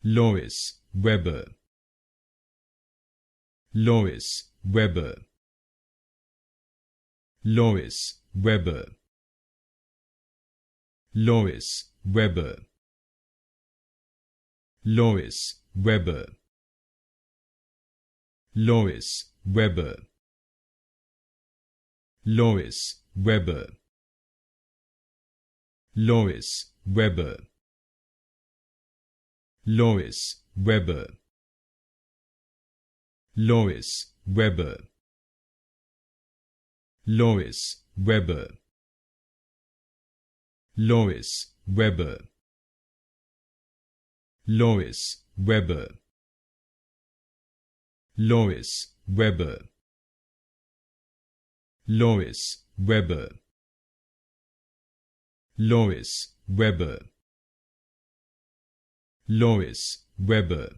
Lois Weber, Lois Weber, Lois Weber, Lois Weber, Lois Weber, Lois Weber, Lois Weber, Lois Weber, Lois Weber, Lois Weber, Lois Weber, Lois Weber, Lois Weber, Lois Weber, Lois Weber, Lois Weber, Lois Weber,